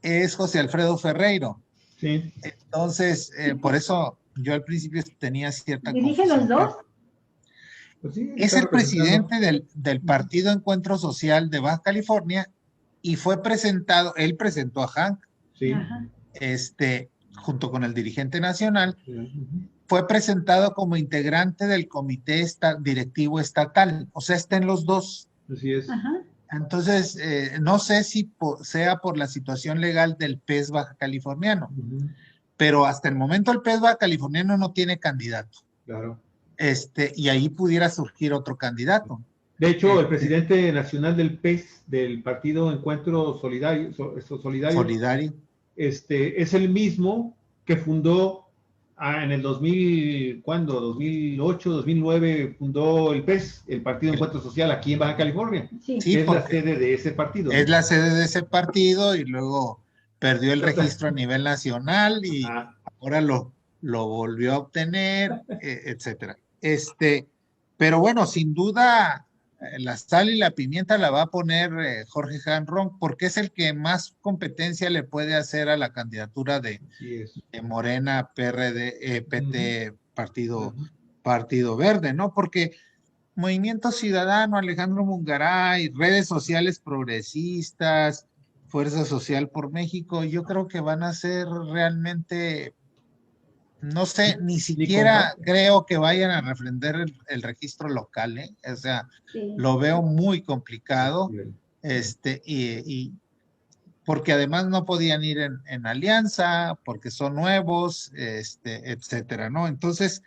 es José Alfredo Ferreiro. Sí. Entonces, por eso yo al principio tenía cierta confusión. ¿Dirige los dos? Pues sí, es el presidente del Partido Encuentro Social de Baja California, y fue presentado, él presentó a Hank, sí. Junto con el dirigente nacional, fue presentado como integrante del comité directivo estatal, o sea, está en los dos. Así es. Entonces, no sé si sea por la situación legal del PES baja californiano, pero hasta el momento el PES baja californiano no tiene candidato. Claro. Y ahí pudiera surgir otro candidato. De hecho, el presidente nacional del PES, del Partido Encuentro Solidario, es el mismo que fundó en el 2000, ¿cuándo? 2008, 2009, fundó el PES, el Partido Encuentro Social, aquí en Baja California. Sí, es la sede de ese partido. Es la sede de ese partido, y luego perdió el registro a nivel nacional y ahora lo volvió a obtener, etcétera. Pero bueno, sin duda la sal y la pimienta la va a poner Jorge Hanron, porque es el que más competencia le puede hacer a la candidatura de Morena, PRD, PT, Partido Verde, ¿no? Porque Movimiento Ciudadano, Alejandro Mungaray, redes sociales progresistas, Fuerza Social por México, yo creo que van a ser realmente, no sé, ni siquiera creo que vayan a refrendar el registro local, ¿eh? O sea, lo veo muy complicado, y porque además no podían ir en alianza, porque son nuevos, etcétera, ¿no? Entonces,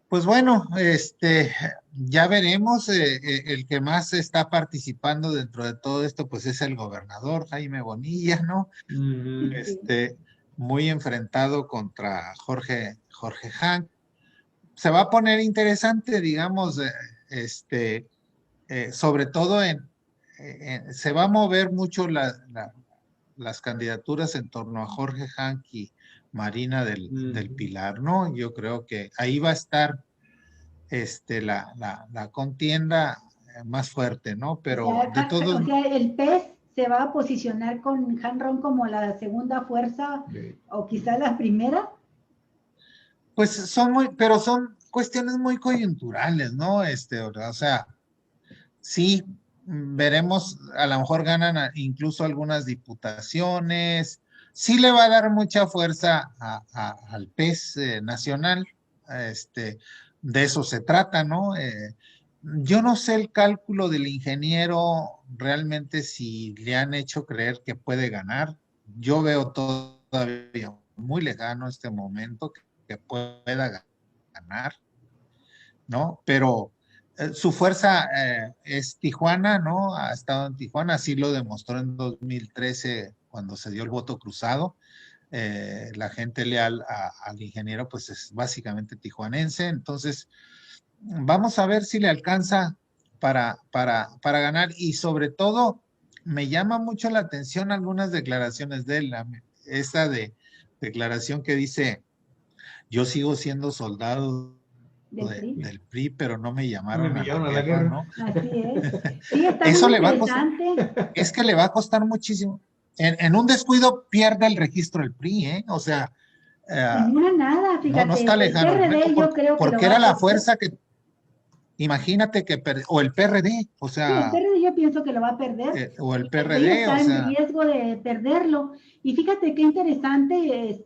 pues bueno, ya veremos. El que más está participando dentro de todo esto, pues es el gobernador Jaime Bonilla, ¿no? Muy enfrentado contra Jorge Hank. Se va a poner interesante, digamos, sobre todo se va a mover mucho las candidaturas en torno a Jorge Hank y Marina del Pilar, ¿no? Yo creo que ahí va a estar la contienda más fuerte, ¿no? Pero o sea, el PES se va a posicionar con Han Ron como la segunda fuerza o quizá la primera. Pues pero son cuestiones muy coyunturales, ¿no? O sea, sí, veremos, a lo mejor ganan incluso algunas diputaciones, sí le va a dar mucha fuerza al PES nacional, de eso se trata, ¿no? Yo no sé el cálculo del ingeniero realmente si le han hecho creer que puede ganar. Yo veo todavía muy lejano este momento que pueda ganar, ¿no? Pero su fuerza es Tijuana, ¿no? Ha estado en Tijuana, así lo demostró en 2013 cuando se dio el voto cruzado. La gente leal al ingeniero, pues es básicamente tijuanense. Entonces, vamos a ver si le alcanza para ganar. Y sobre todo, me llama mucho la atención algunas declaraciones de él. Esta declaración que dice, yo sigo siendo soldado del PRI, pero no me llamaron a la guerra, ¿no? Así es. Sí, está Eso muy le va a costar, interesante. es que le va a costar muchísimo. En un descuido pierde el registro del PRI, ¿eh? O sea, En una nada, fíjate. no está El lejano el momento, PRD yo creo que lo porque va era a la perder. fuerza que, imagínate que, o el PRD, o Sí, sea, el PRD yo pienso que lo va a perder. o el Y el PRI PRD, está o en sea, riesgo de perderlo. Y fíjate qué interesante,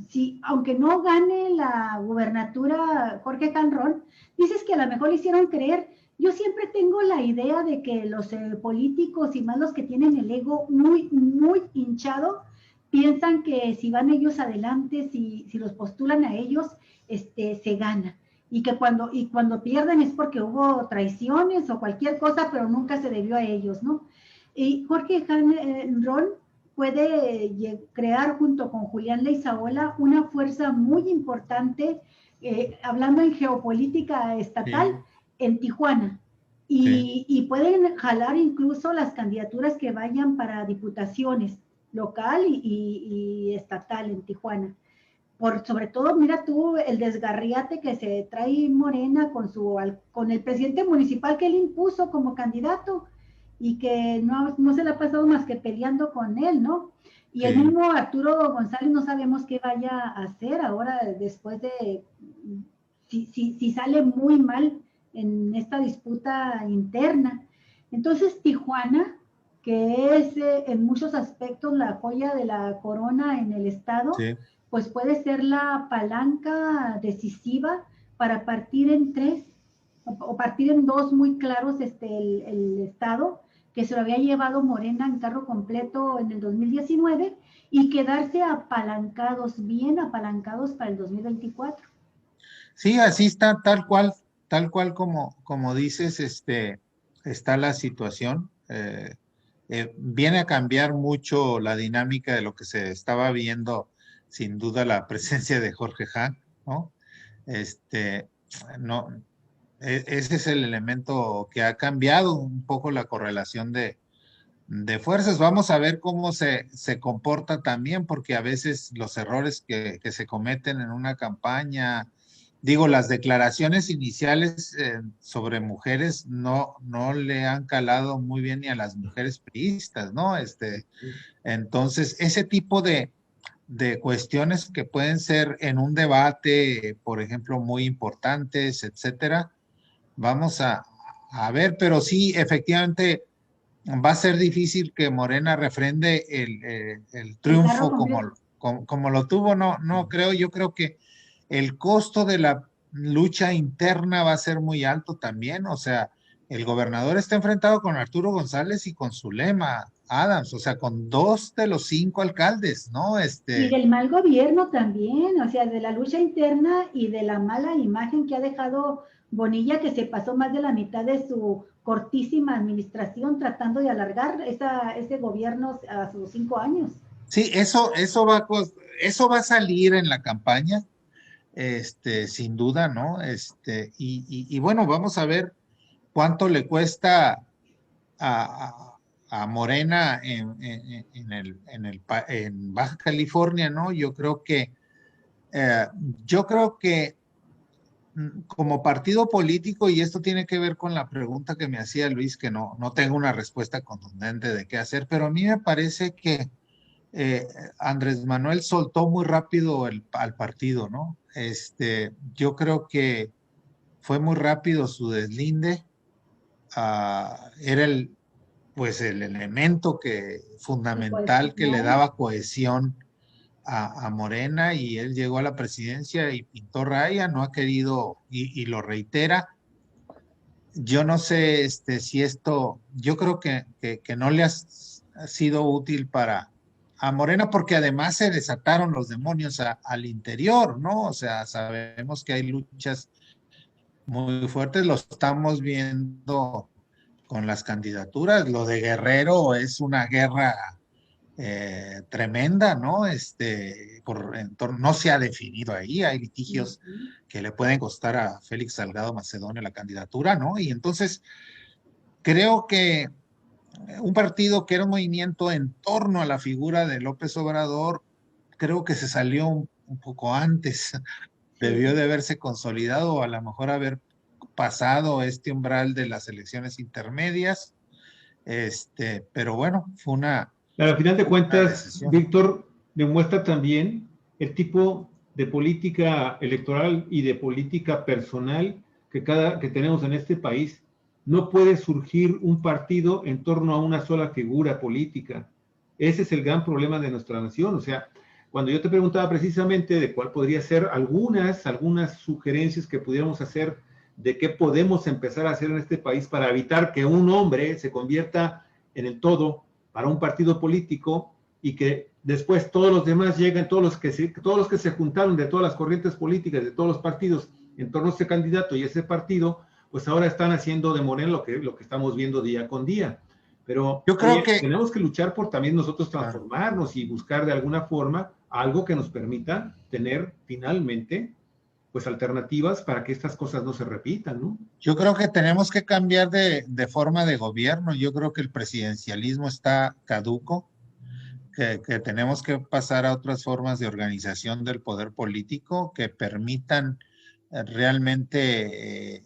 si aunque no gane la gubernatura Jorge Canrón, dices que a lo mejor le hicieron creer. Yo siempre tengo la idea de que los políticos y más los que tienen el ego muy, muy hinchado, piensan que si van ellos adelante, si los postulan a ellos, se gana. Y que cuando pierden es porque hubo traiciones o cualquier cosa, pero nunca se debió a ellos, ¿no? Y Jorge Ron puede crear junto con Julián Leizaola una fuerza muy importante, hablando en geopolítica estatal, sí, en Tijuana. Y pueden jalar incluso las candidaturas que vayan para diputaciones local y estatal en Tijuana. Sobre todo, mira tú, el desgarriate que se trae Morena con el presidente municipal que él impuso como candidato y que no se le ha pasado más que peleando con él, ¿no? Y el mismo Arturo González no sabemos qué vaya a hacer ahora después de, si sale muy mal en esta disputa interna. Entonces, Tijuana, que es en muchos aspectos la joya de la corona en el estado, sí, pues puede ser la palanca decisiva para partir en tres o partir en dos muy claros el estado, que se lo había llevado Morena en carro completo en el 2019 y quedarse apalancados, bien apalancados para el 2024. Sí, así está, tal cual como dices, está la situación. Viene a cambiar mucho la dinámica de lo que se estaba viendo, sin duda, la presencia de Jorge Hank, ¿no? No, ese es el elemento que ha cambiado un poco la correlación de fuerzas. Vamos a ver cómo se comporta también, porque a veces los errores que se cometen en una campaña, digo, las declaraciones iniciales sobre mujeres no le han calado muy bien ni a las mujeres priistas, ¿no? Entonces, ese tipo de cuestiones que pueden ser en un debate, por ejemplo, muy importantes, etcétera, vamos a ver, pero sí, efectivamente, va a ser difícil que Morena refrende el triunfo como lo tuvo, no creo. Yo creo que el costo de la lucha interna va a ser muy alto también. O sea, el gobernador está enfrentado con Arturo González y con Zulema Adams, o sea, con 2 de los 5 alcaldes, ¿no? Y del mal gobierno también, o sea, de la lucha interna y de la mala imagen que ha dejado Bonilla, que se pasó más de la mitad de su cortísima administración tratando de alargar ese gobierno a sus 5 años. Sí, eso va a salir en la campaña, sin duda, ¿no? Y bueno, vamos a ver cuánto le cuesta a Morena en Baja California, ¿no? Yo creo que como partido político, y esto tiene que ver con la pregunta que me hacía Luis, que no tengo una respuesta contundente de qué hacer, pero a mí me parece que Andrés Manuel soltó muy rápido al partido, ¿no? Yo creo que fue muy rápido su deslinde. Era pues el elemento fundamental que le daba cohesión a Morena, y él llegó a la presidencia y pintó raya, no ha querido, y lo reitera. Yo no sé si esto, yo creo que no le ha sido útil a Morena, porque además se desataron los demonios al interior, ¿no? O sea, sabemos que hay luchas muy fuertes, lo estamos viendo con las candidaturas. Lo de Guerrero es una guerra tremenda, ¿no? No se ha definido ahí, hay litigios que le pueden costar a Félix Salgado Macedonio la candidatura, ¿no? Y entonces creo que un partido que era un movimiento en torno a la figura de López Obrador, creo que se salió un poco antes, debió de haberse consolidado, o a lo mejor haber pasado este umbral de las elecciones intermedias, pero bueno, fue una... Pero al final de cuentas, Víctor, demuestra también el tipo de política electoral y de política personal que tenemos en este país. No puede surgir un partido en torno a una sola figura política. Ese es el gran problema de nuestra nación. O sea, cuando yo te preguntaba precisamente de cuál podría ser algunas sugerencias que pudiéramos hacer, de qué podemos empezar a hacer en este país para evitar que un hombre se convierta en el todo para un partido político, y que después todos los demás lleguen, todos los que se juntaron de todas las corrientes políticas, de todos los partidos, en torno a ese candidato y ese partido, pues ahora están haciendo de Morena lo que estamos viendo día con día. Pero yo creo que tenemos que luchar por también nosotros transformarnos y buscar de alguna forma algo que nos permita tener finalmente pues alternativas para que estas cosas no se repitan, ¿no? Yo creo que tenemos que cambiar de forma de gobierno. Yo creo que el presidencialismo está caduco, que tenemos que pasar a otras formas de organización del poder político que permitan realmente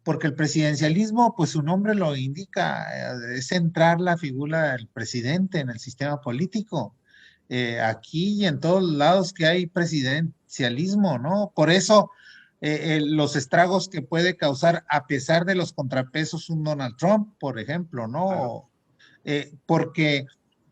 porque el presidencialismo, pues su nombre lo indica, es centrar la figura del presidente en el sistema político. Aquí y en todos lados que hay presidencialismo, ¿no? Por eso los estragos que puede causar, a pesar de los contrapesos, un Donald Trump, por ejemplo, ¿no? Claro. Porque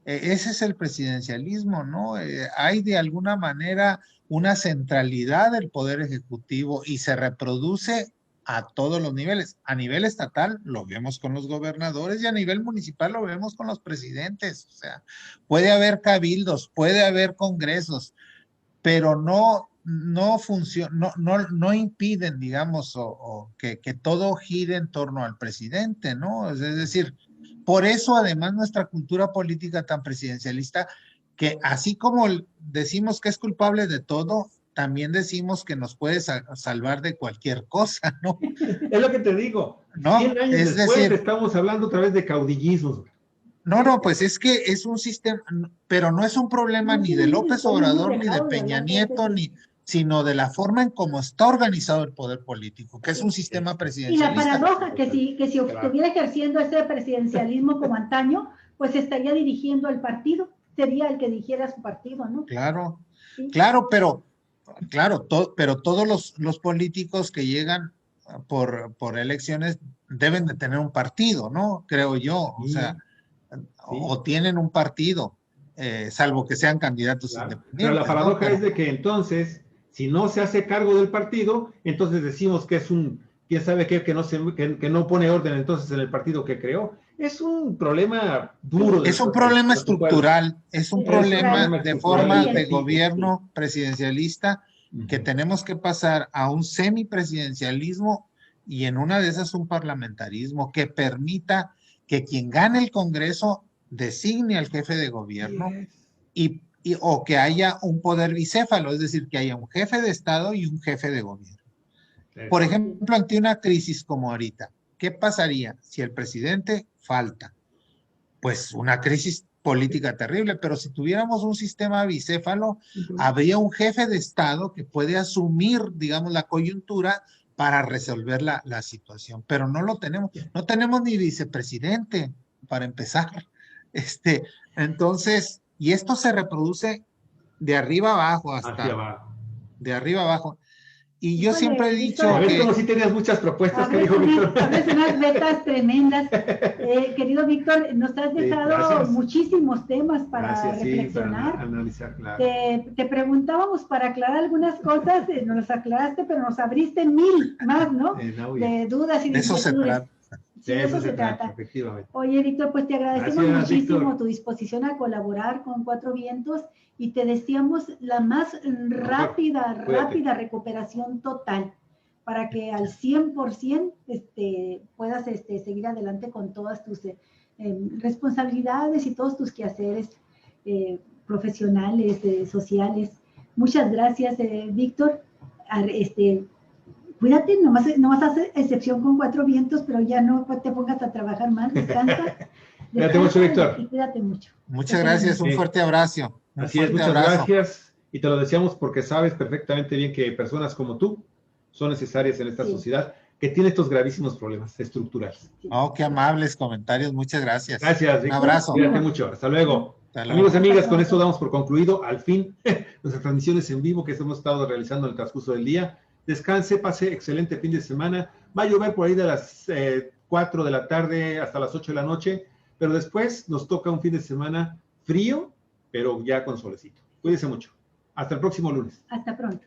ese es el presidencialismo, ¿no? Hay de alguna manera una centralidad del poder ejecutivo y se reproduce a todos los niveles. A nivel estatal lo vemos con los gobernadores y a nivel municipal lo vemos con los presidentes. O sea, puede haber cabildos, puede haber congresos, pero no impiden, digamos, que todo gire en torno al presidente, ¿no? Es decir, por eso además nuestra cultura política tan presidencialista, que así como decimos que es culpable de todo, también decimos que nos puede salvar de cualquier cosa, ¿no? Es lo que te digo. No, 100 años es después decir, estamos hablando otra vez de caudillismos. No, pues es que es un sistema, pero no es un problema ni de López Obrador, ni de Peña Nieto, sino de la forma en cómo está organizado el poder político, que es un sistema presidencialista. Y la paradoja, que si estuviera ejerciendo ese presidencialismo como antaño, pues estaría dirigiendo el partido, sería el que dirigiera su partido, ¿no? Claro, sí. Claro, pero todos los políticos que llegan por elecciones deben de tener un partido, ¿no? Creo yo, o sea, o tienen un partido, salvo que sean candidatos independientes. Pero la paradoja es de que entonces, si no se hace cargo del partido, entonces decimos que es quién sabe qué, que no pone orden entonces en el partido que creó. Es un problema duro. Es un problema estructural, es un problema de forma de gobierno presidencialista, que tenemos que pasar a un semipresidencialismo y en una de esas un parlamentarismo que permita que quien gane el Congreso designe al jefe de gobierno o que haya un poder bicéfalo, es decir, que haya un jefe de Estado y un jefe de gobierno. Por ejemplo, ante una crisis como ahorita, ¿qué pasaría si el presidente falta? Pues una crisis política terrible, pero si tuviéramos un sistema bicéfalo, habría un jefe de Estado que puede asumir, digamos, la coyuntura para resolver la situación, pero no lo tenemos. No tenemos ni vicepresidente, para empezar. Entonces, y esto se reproduce de arriba abajo hasta abajo. De arriba abajo. Y yo siempre he dicho a ver, que... como si tenías muchas propuestas, querido Víctor. Unas metas tremendas. Querido Víctor, nos has dejado muchísimos temas para reflexionar. Sí, para analizar, claro. Te preguntábamos para aclarar algunas cosas, nos las aclaraste, pero nos abriste 1000 más, ¿no? De dudas y de eso se trata. Sí, de eso se trata. Efectivamente. Oye, Víctor, pues te agradecemos muchísimo tu disposición a colaborar con Cuatro Vientos y te deseamos la más rápida recuperación total para que al 100% puedas seguir adelante con todas tus responsabilidades y todos tus quehaceres profesionales, sociales. Muchas gracias, Víctor. Cuídate, nomás hace excepción con Cuatro Vientos, pero ya no te pongas a trabajar más, descansa. Cuídate mucho, Víctor. Y cuídate mucho. Muchas gracias, un fuerte abrazo. Así es, muchas gracias. Y te lo deseamos porque sabes perfectamente bien que personas como tú son necesarias en esta sociedad que tiene estos gravísimos problemas estructurales. Oh, qué amables comentarios, muchas gracias. Gracias, Víctor. Un abrazo. Cuídate mucho, hasta luego. Amigos y amigas, con esto damos por concluido, al fin, nuestras transmisiones en vivo que hemos estado realizando en el transcurso del día. Descanse, pase excelente fin de semana. Va a llover por ahí de las 4 de la tarde hasta las 8 de la noche, pero después nos toca un fin de semana frío, pero ya con solecito. Cuídense mucho. Hasta el próximo lunes. Hasta pronto.